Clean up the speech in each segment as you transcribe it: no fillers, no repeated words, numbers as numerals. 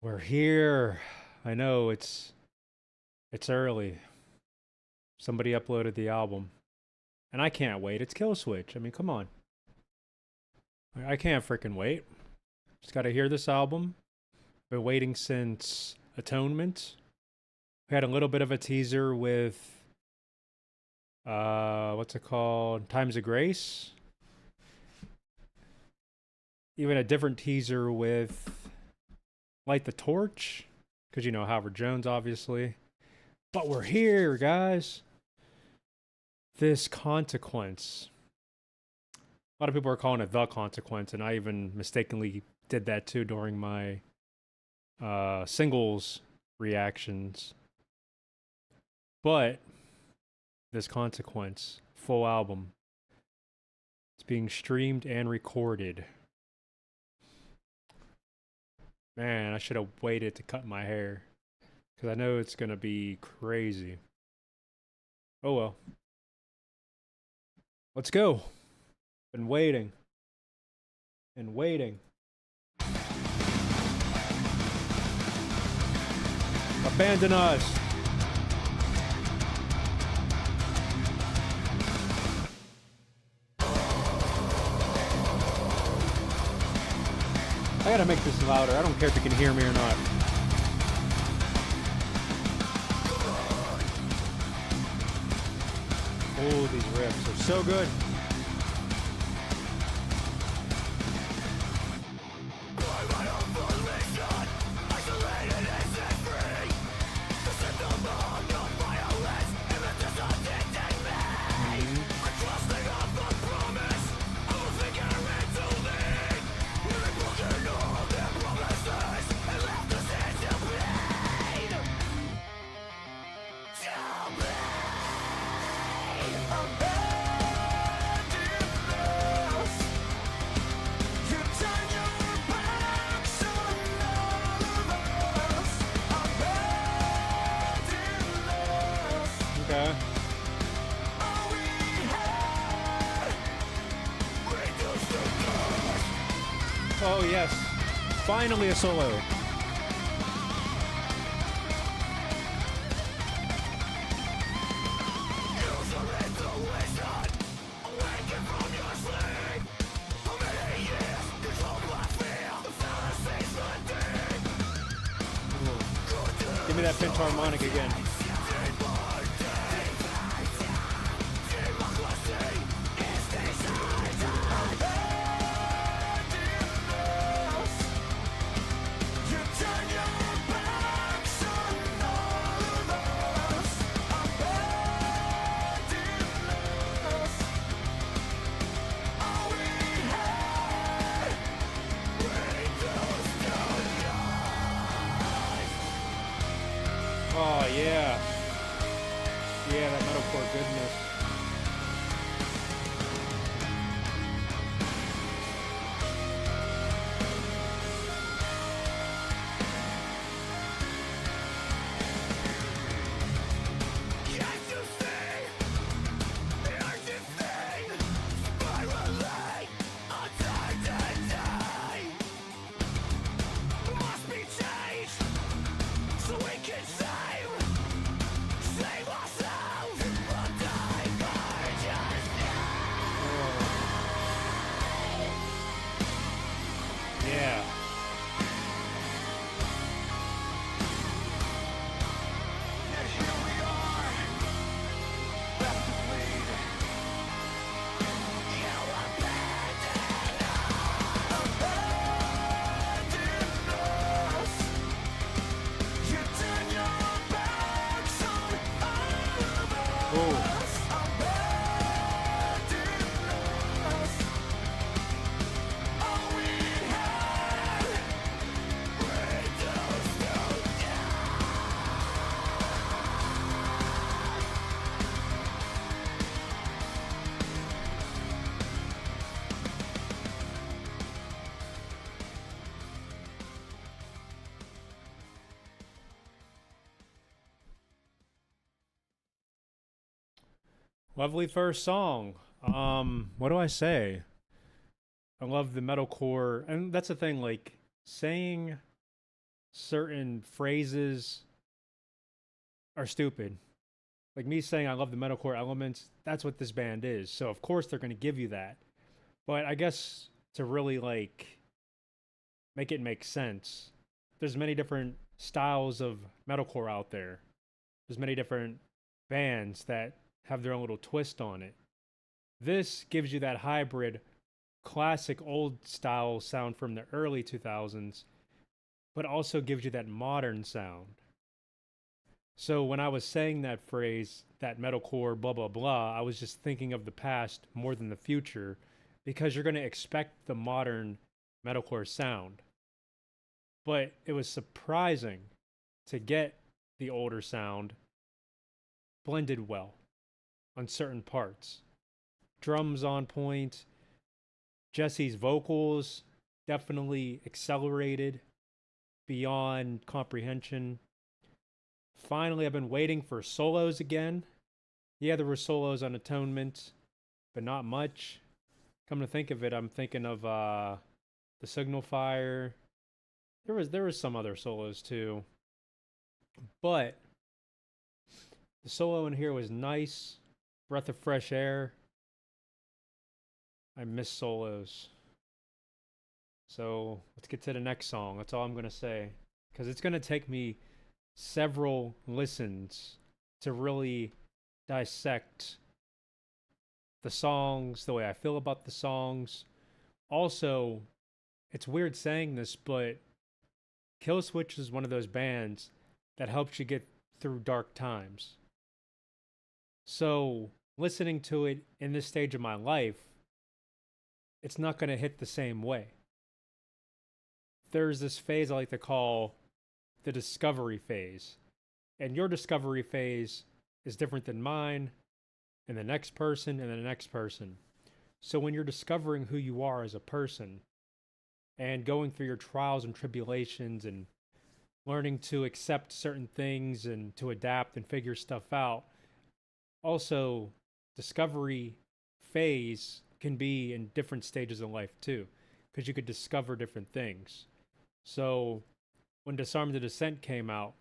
We're here. I know it's early. Somebody uploaded the album. And I can't wait. It's Killswitch. I mean, come on. I can't freaking wait. Just got to hear this album. Been waiting since Atonement. We had a little bit of a teaser with what's it called? Times of Grace. Even a different teaser with Light the Torch, because you know Howard Jones, obviously. But we're here, guys. This Consequence. A lot of people are calling it The Consequence, and I even mistakenly did that too during my singles reactions. But this Consequence, full album, it's being streamed and recorded. Man, I should have waited to cut my hair, because I know it's going to be crazy. Oh well. Let's go. Been waiting. And waiting. Abandon us. I gotta make this louder. I don't care if you can hear me or not. Oh, these riffs are so good. Okay. Oh yes, finally a solo. Give me that pentarmonic again. Oh yeah. Yeah, that metalcore goodness. Yeah. Oh. Lovely first song. What do I say? I love the metalcore, and that's the thing. Like saying certain phrases are stupid. Like me saying I love the metalcore elements, that's what this band is. So of course they're going to give you that. But I guess to really like make it make sense, there's many different styles of metalcore out there. There's many different bands that have their own little twist on it. This gives you that hybrid classic old style sound from the early 2000s, but also gives you that modern sound. So when I was saying that phrase, that metalcore, blah, blah, blah, I was just thinking of the past more than the future because you're going to expect the modern metalcore sound. But it was surprising to get the older sound blended well on certain parts. Drums on point. Jesse's vocals definitely accelerated beyond comprehension. Finally, I've been waiting for solos again. Yeah, there were solos on Atonement, but not much. Come to think of it, I'm thinking of the Signal Fire. There was some other solos too. But the solo in here was nice. Breath of fresh air. I miss solos. So let's get to the next song. That's all I'm going to say. Because it's going to take me several listens to really dissect the songs, the way I feel about the songs. Also, it's weird saying this, but Killswitch is one of those bands that helps you get through dark times. So, listening to it in this stage of my life, it's not going to hit the same way. There's this phase I like to call the discovery phase. And your discovery phase is different than mine, and the next person, and the next person. So when you're discovering who you are as a person, and going through your trials and tribulations, and learning to accept certain things, and to adapt and figure stuff out, also, discovery phase can be in different stages of life too, because you could discover different things. So when Disarm the Descent came out,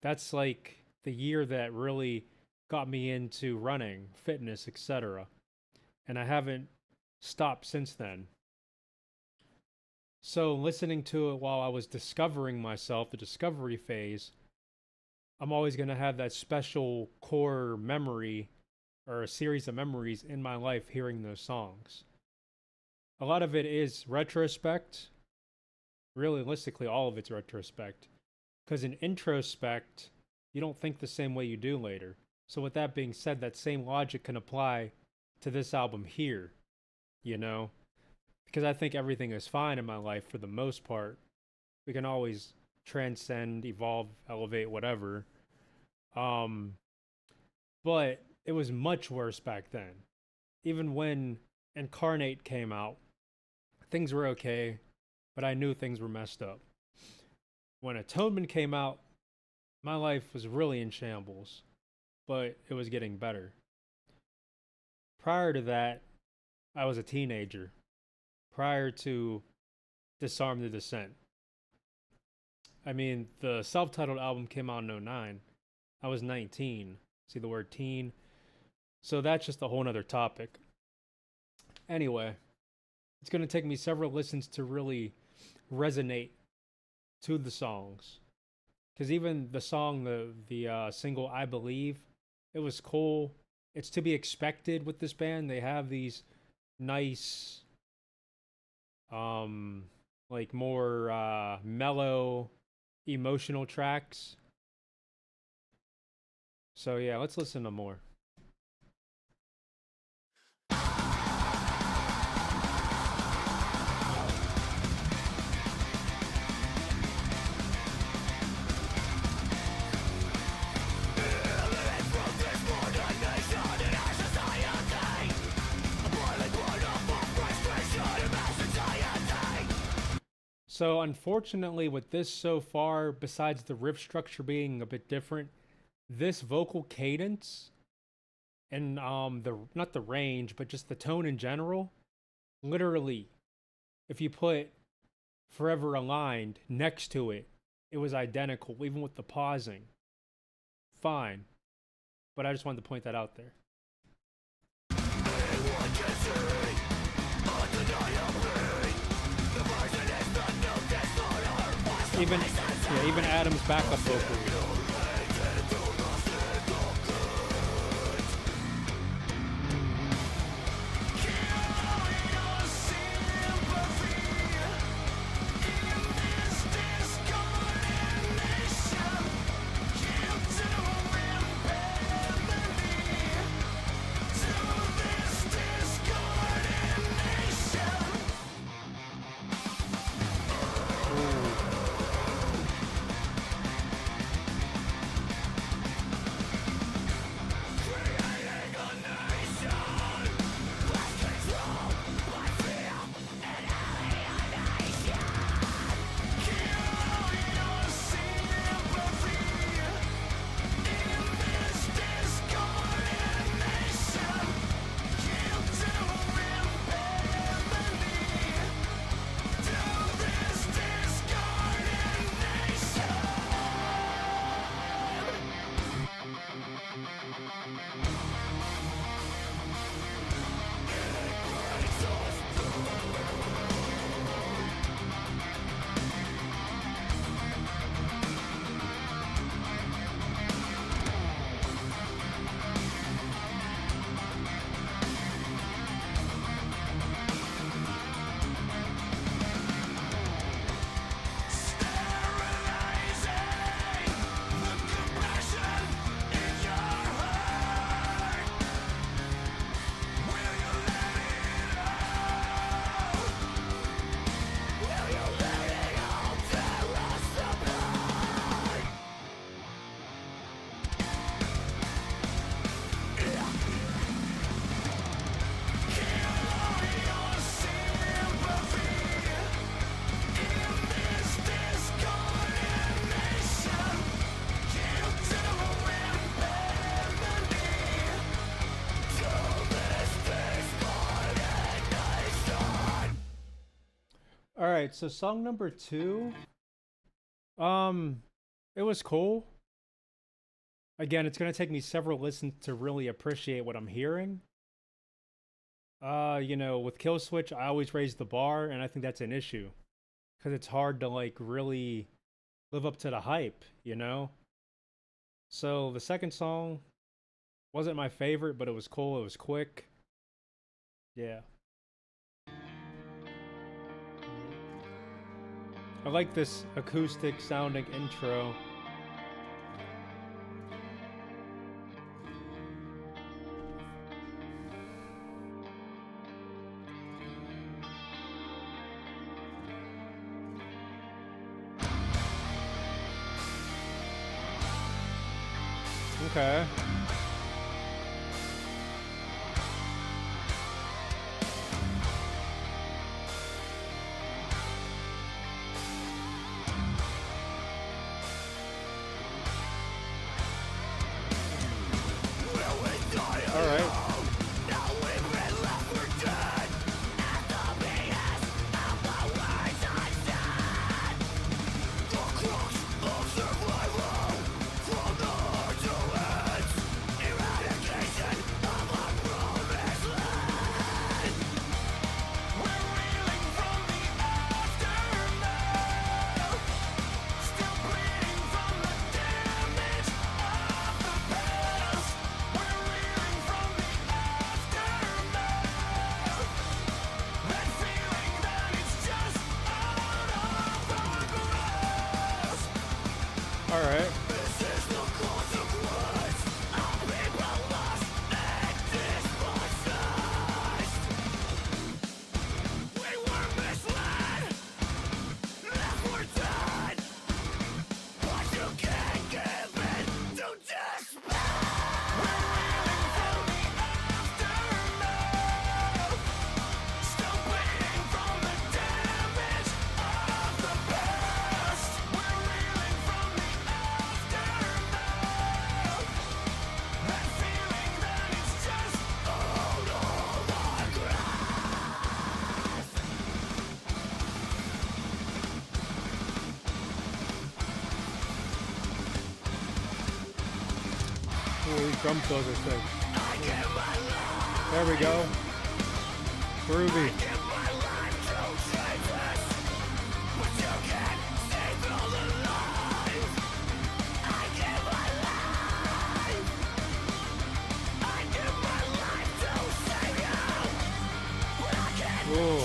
that's like the year that really got me into running, fitness, etc. And I haven't stopped since then. So listening to it while I was discovering myself, the discovery phase, I'm always going to have that special core memory or a series of memories in my life hearing those songs. A lot of it is retrospect. Realistically, all of it's retrospect. Because in introspect, you don't think the same way you do later. So with that being said, that same logic can apply to this album here, you know? Because I think everything is fine in my life for the most part. We can always transcend, evolve, elevate, whatever. But it was much worse back then. Even when Incarnate came out, things were okay, but I knew things were messed up. When Atonement came out, my life was really in shambles, but it was getting better. Prior to that, I was a teenager. Prior to Disarm the Descent. I mean, the self-titled album came out in 2009. I was 19. See the word teen? So that's just a whole nother topic. Anyway, it's going to take me several listens to really resonate to the songs. Because even the song, the single I Believe, it was cool. It's to be expected with this band. They have these nice, like more mellow, emotional tracks. So yeah, let's listen to more. So unfortunately with this so far, besides the riff structure being a bit different, this vocal cadence and the not the range, but just the tone in general, literally, if you put Forever Aligned next to it, it was identical, even with the pausing. Fine. But I just wanted to point that out there. Even Adam's backup vocals. All right, so song number 2, it was cool. Again, it's gonna take me several listens to really appreciate what I'm hearing. You know, with Killswitch, I always raise the bar, and I think that's an issue because it's hard to like really live up to the hype, you know. So the second song wasn't my favorite, but it was cool. It was quick. Yeah. I like this acoustic sounding intro. Okay. All right. Drum fills are sick. There we go. Groovy. Ooh.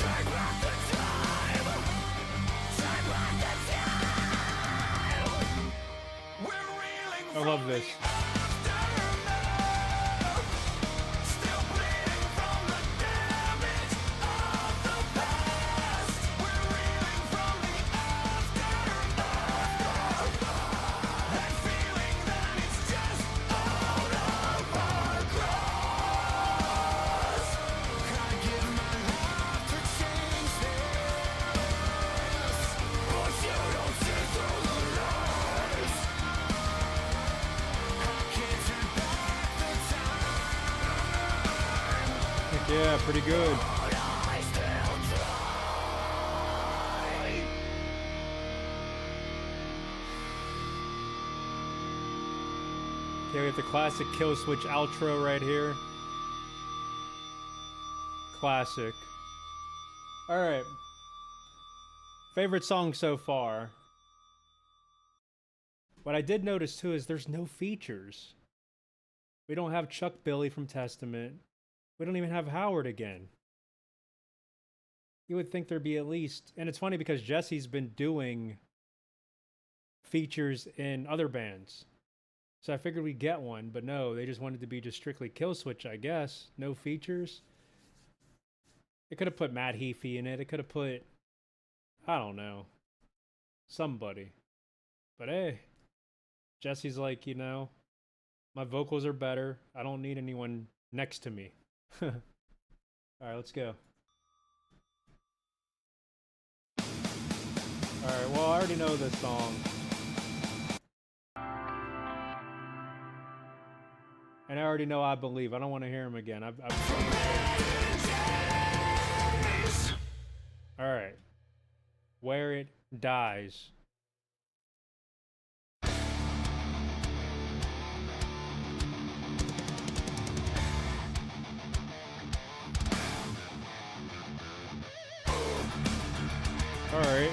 I love this. Yeah, pretty good. Okay, we have the classic Killswitch outro right here. Classic. Alright. Favorite song so far. What I did notice too is there's no features. We don't have Chuck Billy from Testament. We don't even have Howard again. You would think there'd be at least... And it's funny because Jesse's been doing features in other bands. So I figured we'd get one, but no, they just wanted to be just strictly Killswitch, I guess. No features. It could have put Matt Heafy in it. It could have put... I don't know. Somebody. But hey, Jesse's like, you know, my vocals are better. I don't need anyone next to me. Alright, let's go. Alright, well, I already know this song. And I already know I Believe. I don't want to hear him again. Alright. Where It Dies. All right.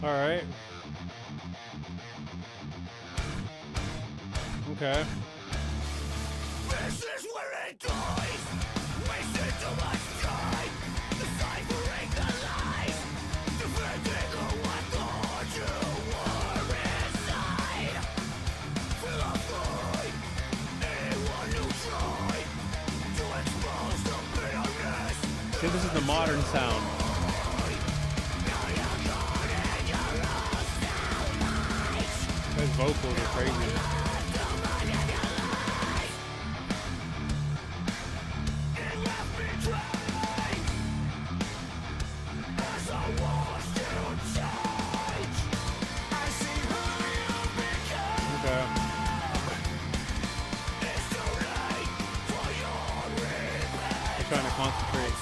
All right. Okay. This is where it dies. Wasted too much time. Deciphering the lies. Defending what thought you were inside. Feel afraid. Anyone who tried to expose the bitterness. See, this is the modern sound. His vocals are crazy. Okay. I'm trying to concentrate.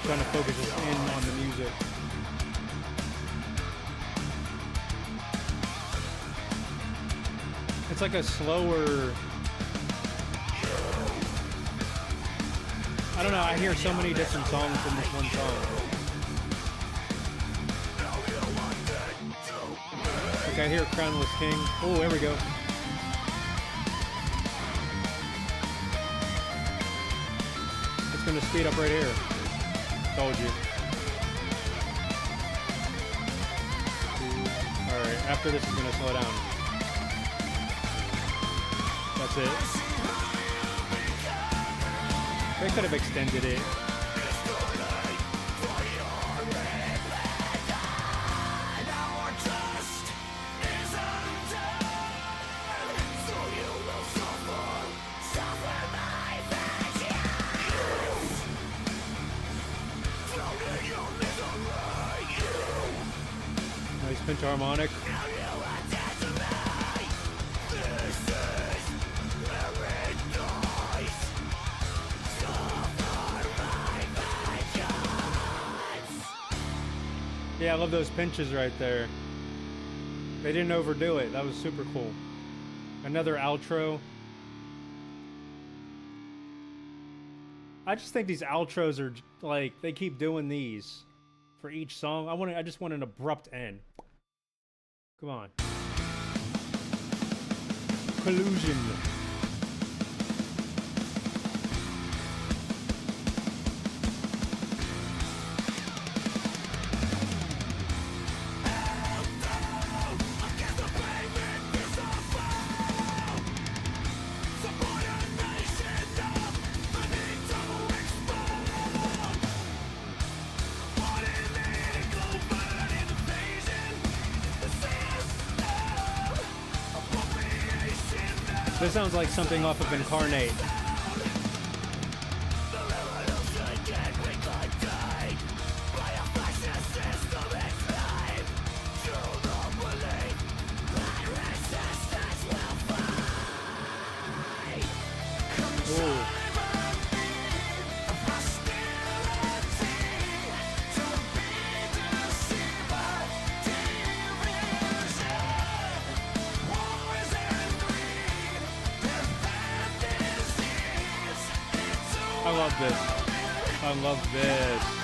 Trying to focus us in on the music. It's like a slower... I don't know, I hear so many different songs from this one song. Like I hear Crownless King. Oh, there we go. It's gonna speed up right here. Told you. Alright, after this is gonna slow down. That's it. They could have extended it. Nice pentarmonic. Yeah, I love those pinches right there. They didn't overdo it. That was super cool. Another outro. I just think these outros are like, they keep doing these for each song. I just want an abrupt end. Come on. Collusion. This sounds like something off of Incarnate. Ooh. I love this. I love this.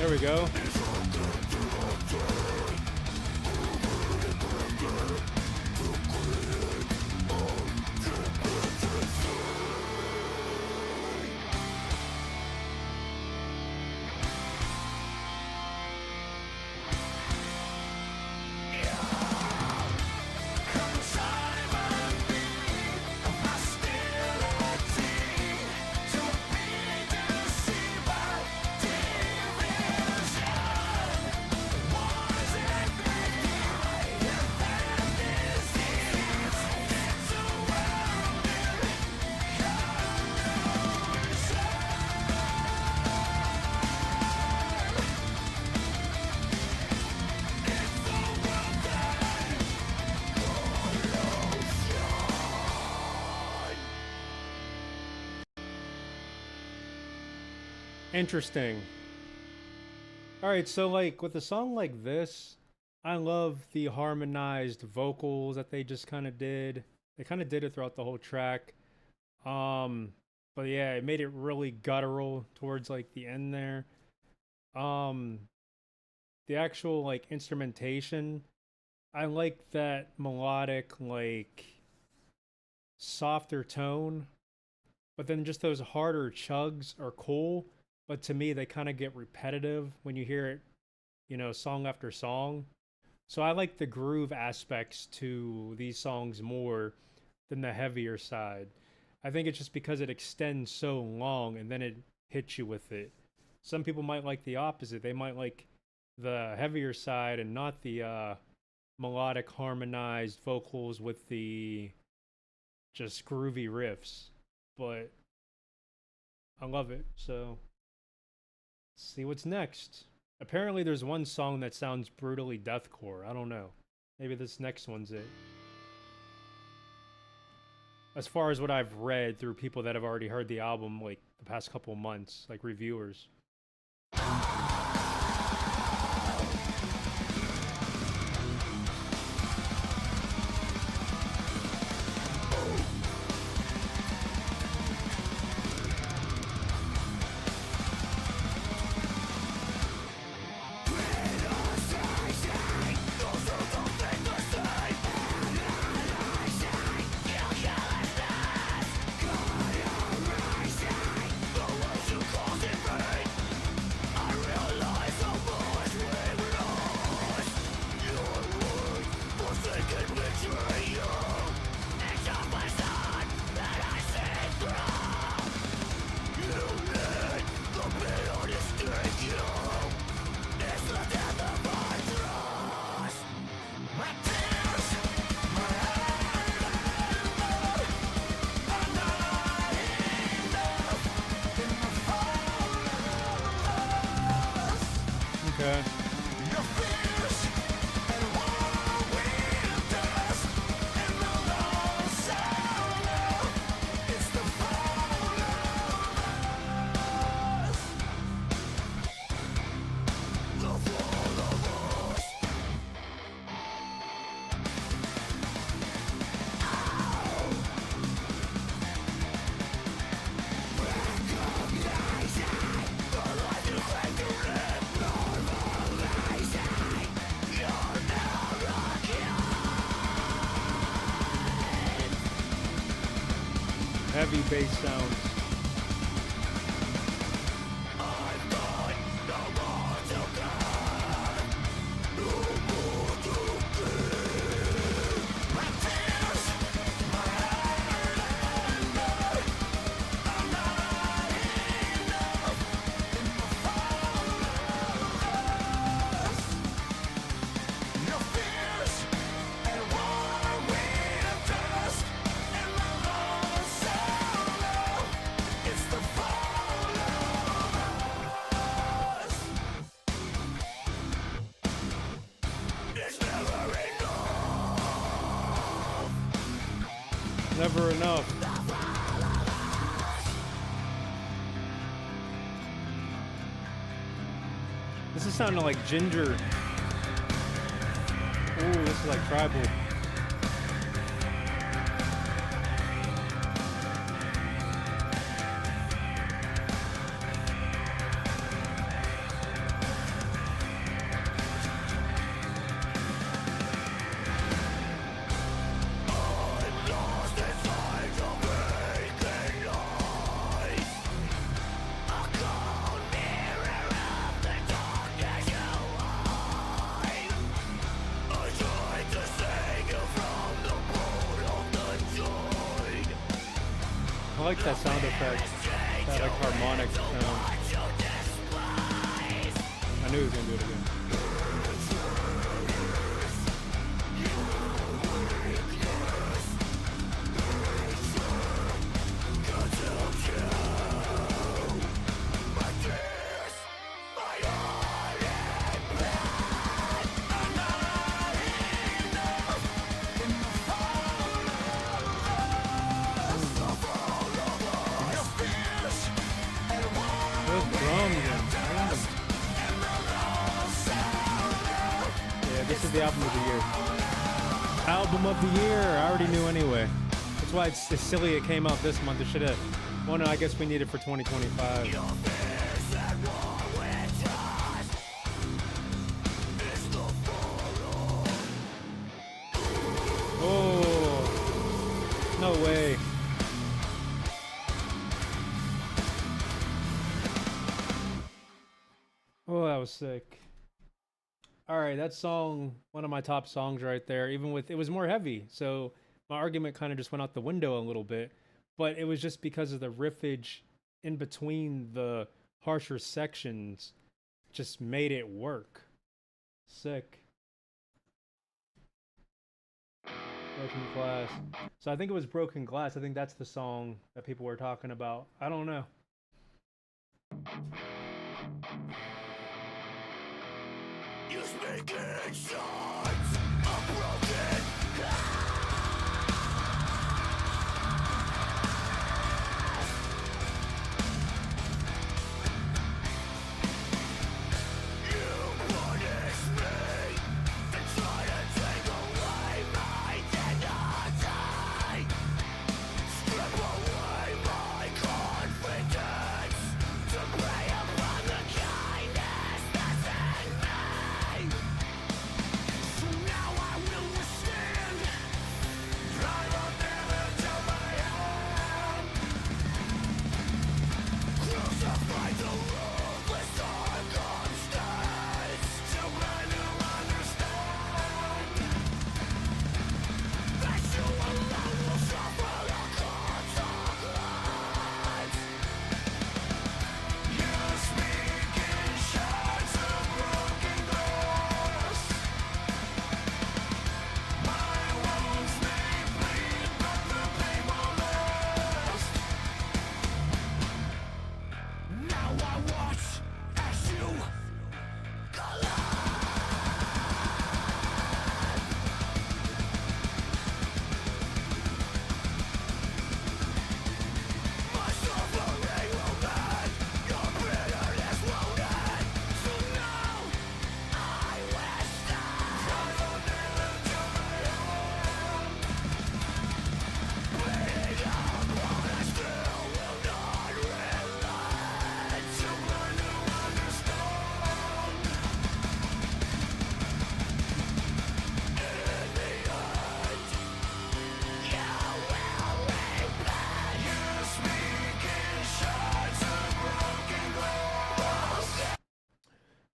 There we go. Interesting. Alright, so like with a song like this, I love the harmonized vocals that they just kind of did. They kind of did it throughout the whole track. But yeah, it made it really guttural towards like the end there. Um, the actual like instrumentation, I like that melodic, like softer tone, but then just those harder chugs are cool. But to me, they kind of get repetitive when you hear it, you know, song after song. So I like the groove aspects to these songs more than the heavier side. I think it's just because it extends so long and then it hits you with it. Some people might like the opposite. They might like the heavier side and not the melodic harmonized vocals with the just groovy riffs. but I love it. So let's see what's next. Apparently, there's one song that sounds brutally deathcore. I don't know. Maybe this next one's it. As far as what I've read through people that have already heard the album, like the past couple months, like reviewers. Okay. Heavy bass sounds. Never enough. This is sounding like Ginger. Ooh, this is like Tribal. I like that sound effect, that like harmonic sound. I knew he was gonna do it again. This is the album of the year. Album of the year. I already knew anyway. That's why it's silly it came out this month. It should have. Well, no, I guess we need it for 2025. Oh, no way. Oh, that was sick. All right, that song, one of my top songs right there, even with, it was more heavy. So my argument kind of just went out the window a little bit, but it was just because of the riffage in between the harsher sections just made it work. Sick. Broken Glass. So I think it was Broken Glass. I think that's the song that people were talking about. I don't know. You speak in shards of broken You punish me and try to take away my dignity. Strip away my confidence to prey upon the kindness that's in me. So now I will withstand. I will never tell my own. Crucify the ruthless circumstance to men who understand that you alone will suffer the consequence. You speak in shards of broken glass. My wounds may bleed, but the pain will last. Now I watch as you collide. My suffering will mend, your bitterness will end. So now I will stand. I will never tell my own. Bleeding upon, I still will not relent. Someone who understands. In the end, you will repent. You speak in shards of broken glass.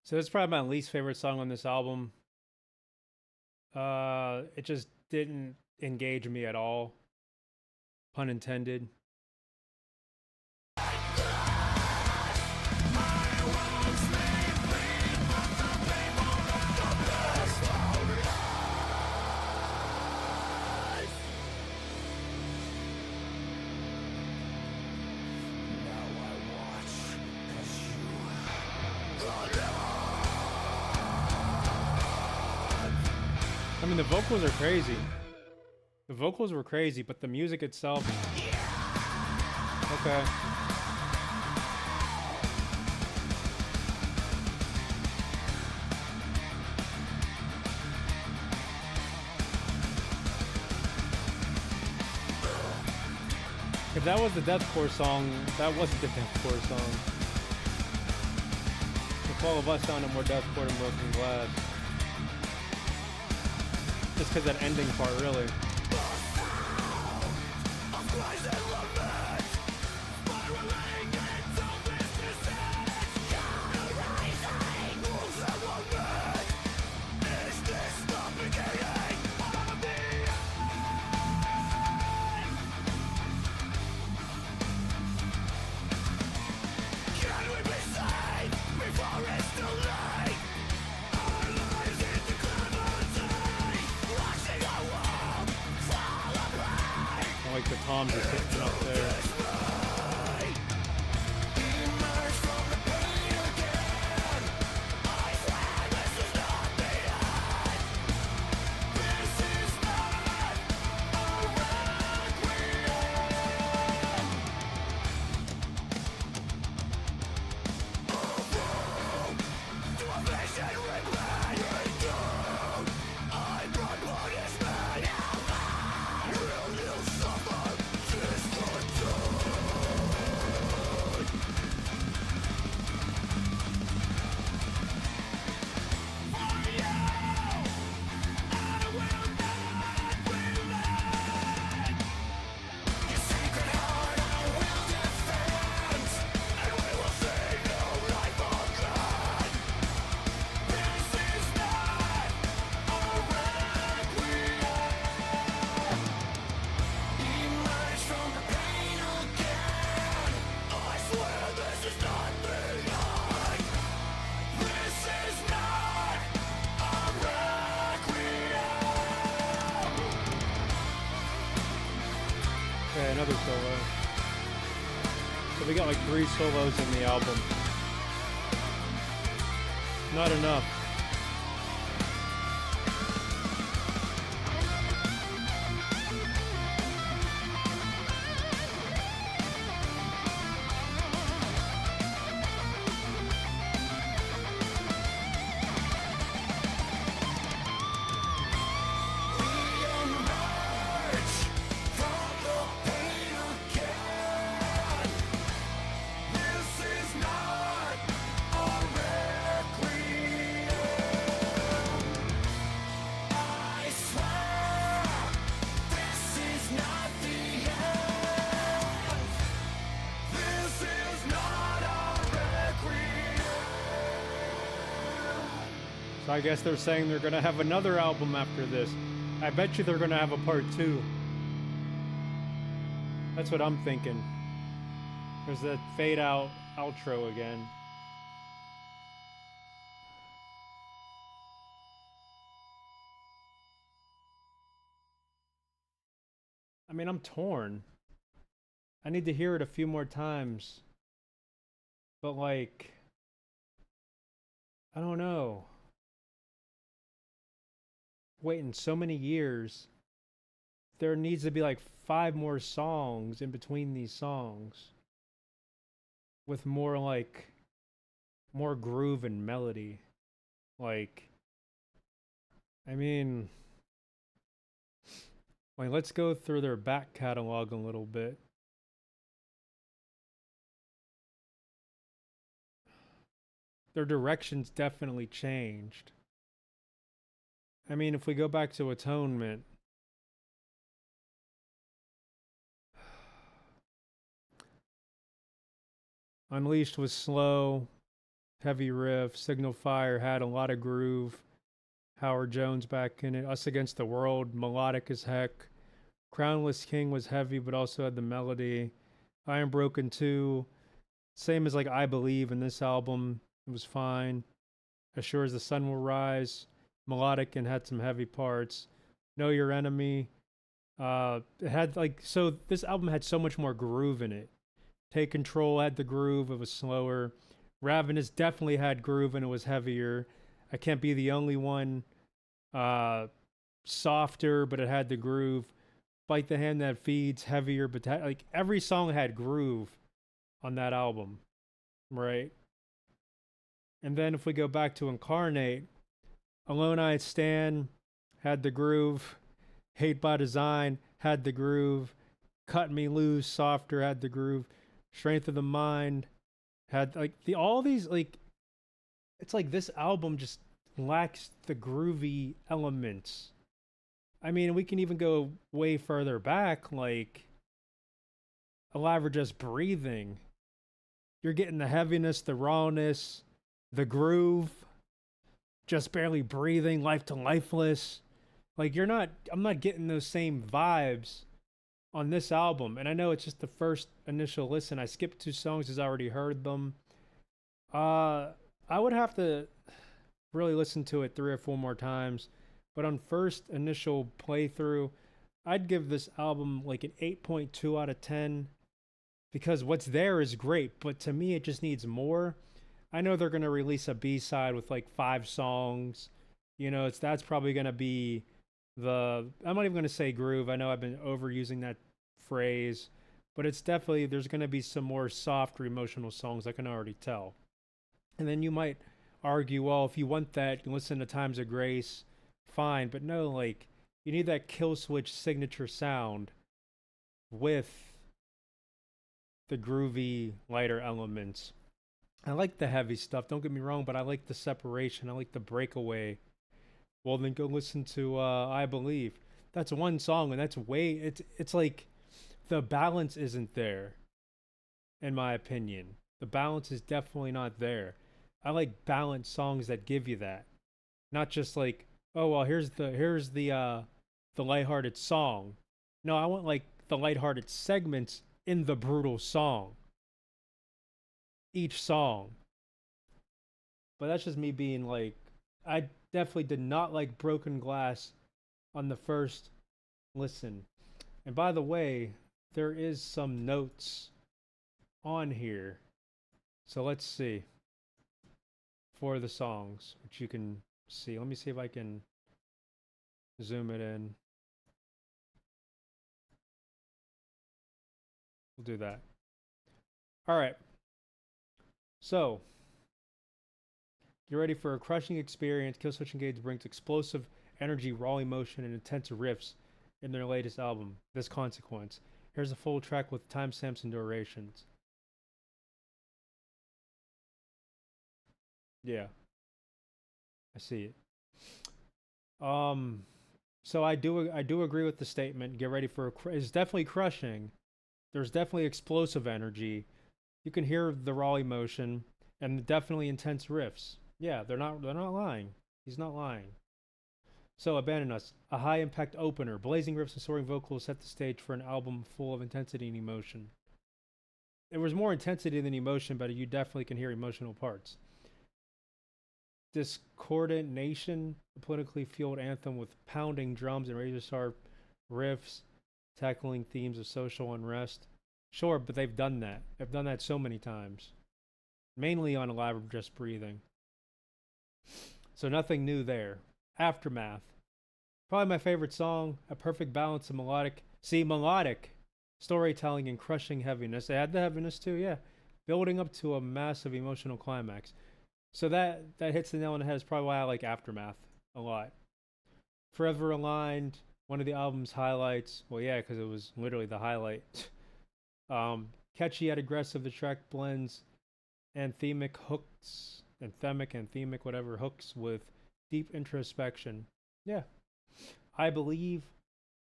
So it's probably my least favorite song on this album. It just didn't engage me at all. Pun intended. I mean, the vocals are crazy. The vocals were crazy, but the music itself. Okay. If that was the deathcore song, that wasn't the deathcore song. If all of us sounded more deathcore than Broken Glass. Just because that ending part, really. Like the toms are sitting up there. Suffer, this control. So we got like 3 solos in the album. Not enough. So I guess they're saying they're gonna have another album after this. I bet you they're gonna have a part 2. That's what I'm thinking. There's that fade out outro again. I mean, I'm torn. I need to hear it a few more times. But like, I don't know. Waiting so many years, there needs to be like 5 more songs in between these songs with more like more groove and melody. Like, I mean, like, let's go through their back catalog a little bit. Their direction's definitely changed. I mean, if we go back to Atonement, Unleashed was slow, heavy riff. Signal Fire had a lot of groove. Howard Jones back in it. Us Against the World, melodic as heck. Crownless King was heavy, but also had the melody. Iron Broken 2, same as like I Believe in this album. It was fine. As Sure as the Sun Will Rise, melodic and had some heavy parts. Know Your Enemy, it had like, so this album had so much more groove in it. Take Control had the groove, it was slower. Ravenous definitely had groove and it was heavier. I Can't Be the Only One, softer, but it had the groove. Bite the Hand That Feeds, heavier, but like every song had groove on that album, right? And then if we go back to Incarnate, Alone I Stand had the groove. Hate by Design had the groove. Cut Me Loose, softer, had the groove. Strength of the Mind had like all these, like, it's like this album just lacks the groovy elements. I mean, we can even go way further back, like Alive or Just Breathing. You're getting the heaviness, the rawness, the groove, Just Barely Breathing, Life to Lifeless. Like, I'm not getting those same vibes on this album. And I know it's just the first initial listen. I skipped 2 songs as I already heard them. I would have to really listen to it 3 or 4 more times. But on first initial playthrough, I'd give this album like an 8.2 out of 10. Because what's there is great, but to me it just needs more. I know they're gonna release a B-side with like 5 songs. You know, that's probably gonna be I'm not even gonna say groove. I know I've been overusing that phrase, but it's definitely, there's gonna be some more softer emotional songs, I can already tell. And then you might argue, well, if you want that, you listen to Times of Grace, fine. But no, like, you need that Killswitch signature sound with the groovy, lighter elements. I like the heavy stuff, don't get me wrong, but I like the separation. I like the breakaway. Well, then go listen to I Believe. That's one song, and that's it's like the balance isn't there, in my opinion. The balance is definitely not there. I like balanced songs that give you that. Not just like, oh, well, here's the lighthearted song. No, I want like the lighthearted segments in the brutal song. Each song. But that's just me being like, I definitely did not like Broken Glass on the first listen. And by the way, there is some notes on here. So let's see. For the songs, which you can see. Let me see if I can zoom it in. We'll do that. All right. So, get ready for a crushing experience. Killswitch Engage brings explosive energy, raw emotion, and intense riffs in their latest album, This Consequence. Here's a full track with timestamps and durations. Yeah, I see it. So I do agree with the statement. Get ready for it's definitely crushing. There's definitely explosive energy. You can hear the raw emotion and definitely intense riffs. Yeah, they're not lying. He's not lying. So Abandon Us, a high impact opener, blazing riffs and soaring vocals set the stage for an album full of intensity and emotion. There was more intensity than emotion, but you definitely can hear emotional parts. Discordant Nation, a politically fueled anthem with pounding drums and razor sharp riffs, tackling themes of social unrest. Sure, but they've done that. They've done that so many times, mainly on Alive or Just Breathing. So nothing new there. Aftermath, probably my favorite song. A perfect balance of melodic storytelling and crushing heaviness. They had the heaviness too, yeah, building up to a massive emotional climax. So that hits the nail on the head. Is probably why I like Aftermath a lot. Forever Aligned, one of the album's highlights. Well, yeah, because it was literally the highlight. Catchy yet aggressive, the track blends anthemic, whatever hooks with deep introspection. Yeah, I Believe,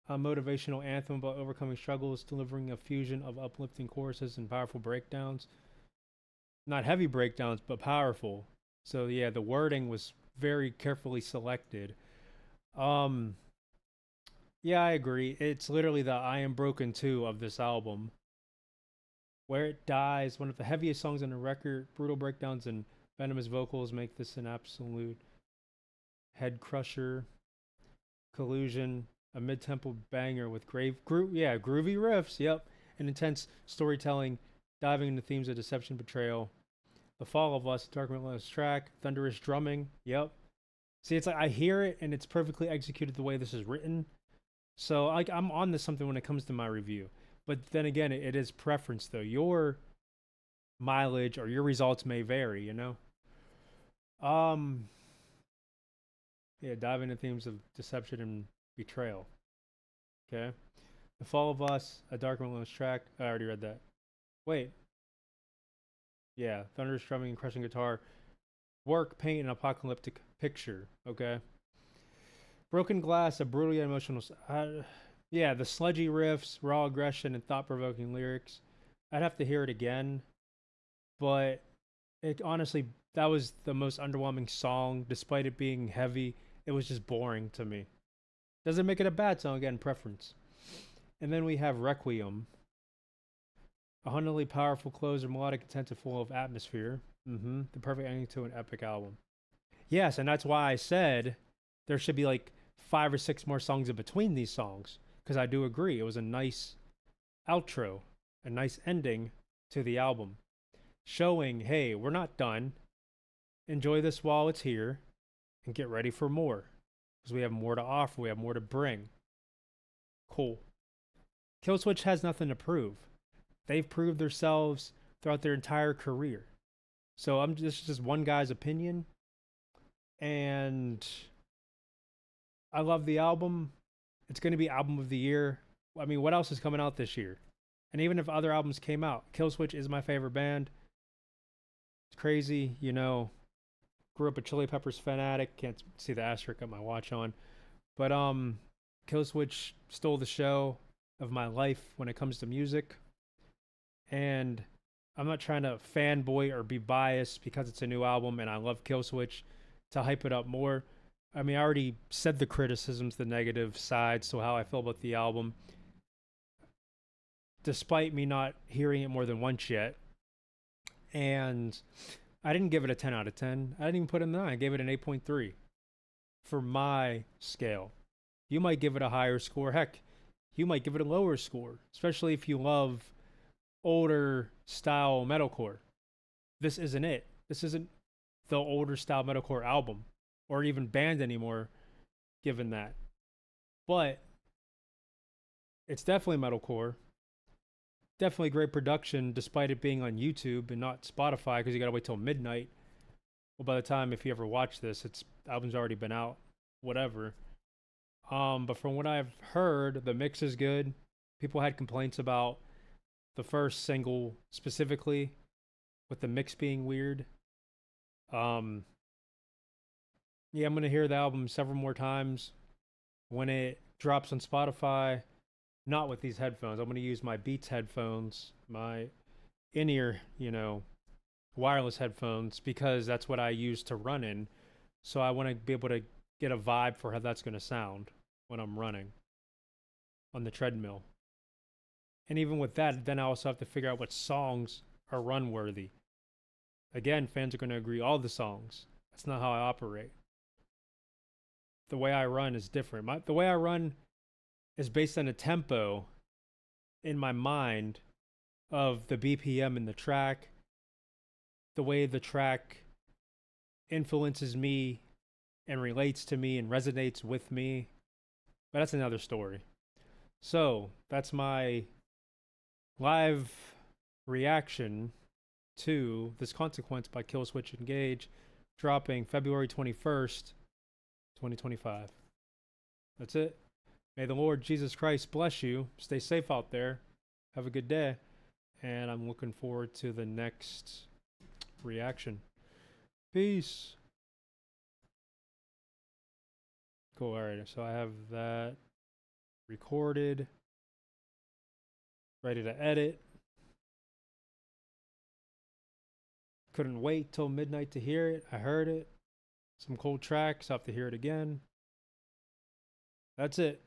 a motivational anthem about overcoming struggles, delivering a fusion of uplifting choruses and powerful breakdowns. Not heavy breakdowns, but powerful. So yeah, the wording was very carefully selected. Um, yeah, I agree. It's literally the I Am Broken 2 of this album. Where It Dies, one of the heaviest songs on the record, brutal breakdowns and venomous vocals make this an absolute head crusher. Collusion, a mid-tempo banger with groovy riffs, yep, and intense storytelling, diving into themes of deception, betrayal. The Fall of Us, Dark Relentless track, thunderous drumming, yep. See, it's like I hear it and it's perfectly executed the way this is written. So like I'm on to something when it comes to my review. But then again, it is preference though. Your mileage or your results may vary, you know? Yeah, dive into themes of deception and betrayal. Okay. The Fall of Us, a Dark Relentless track. I already read that. Wait. Yeah, thunderous drumming and crushing guitar. Work, paint, an apocalyptic picture. Okay. Broken Glass, a brutally emotional. Yeah, the sludgy riffs, raw aggression, and thought-provoking lyrics. I'd have to hear it again, but it honestly, that was the most underwhelming song. Despite it being heavy, it was just boring to me. Doesn't make it a bad song, again, preference. And then we have Requiem, a hauntingly powerful closer, melodic, intensive, full of atmosphere. The perfect ending to an epic album. Yes, and that's why I said there should be like 5 or 6 more songs in between these songs, because I do agree it was a nice outro, a nice ending to the album, showing, hey, we're not done. Enjoy this while it's here, and get ready for more, because we have more to offer, we have more to bring. Cool. Killswitch has nothing to prove. They've proved themselves throughout their entire career. So this is just one guy's opinion, and I love the album. It's going to be album of the year. I mean, what else is coming out this year? And even if other albums came out, Killswitch is my favorite band. It's crazy, you know. Grew up a Chili Peppers fanatic. Can't see the asterisk on my watch on. But Killswitch stole the show of my life when it comes to music. And I'm not trying to fanboy or be biased because it's a new album and I love Killswitch to hype it up more. I mean, I already said the criticisms, the negative sides, so how I feel about the album. Despite me not hearing it more than once yet. And I didn't give it a 10 out of 10. I didn't even put it in 9. I gave it an 8.3 for my scale. You might give it a higher score. Heck, you might give it a lower score, especially if you love older style metalcore. This isn't it. This isn't the older style metalcore album or even band anymore, given that. But it's definitely metalcore. Definitely great production, despite it being on YouTube and not Spotify, because you gotta wait till midnight. Well, by the time if you ever watch this, its album's already been out. Whatever. But from what I've heard, the mix is good. People had complaints about the first single specifically, with the mix being weird. Um, yeah, I'm gonna hear the album several more times when it drops on Spotify. Not with these headphones. I'm gonna use my Beats headphones, my in-ear, wireless headphones, because that's what I use to run in. So I want to be able to get a vibe for how that's gonna sound when I'm running on the treadmill. And even with that, then I also have to figure out what songs are run worthy. Again, fans are going to agree all the songs. That's not how I operate. The way I run is different. The way I run is based on a tempo in my mind of the BPM in the track, the way the track influences me and relates to me and resonates with me. But that's another story. So that's my live reaction to This Consequence by Killswitch Engage, dropping February 21st, 2025. That's it. May the Lord Jesus Christ bless you. Stay safe out there. Have a good day. And I'm looking forward to the next reaction. Peace. Cool. All right. So I have that recorded, ready to edit. Couldn't wait till midnight to hear it. I heard it. Some cool tracks. I'll have to hear it again. That's it.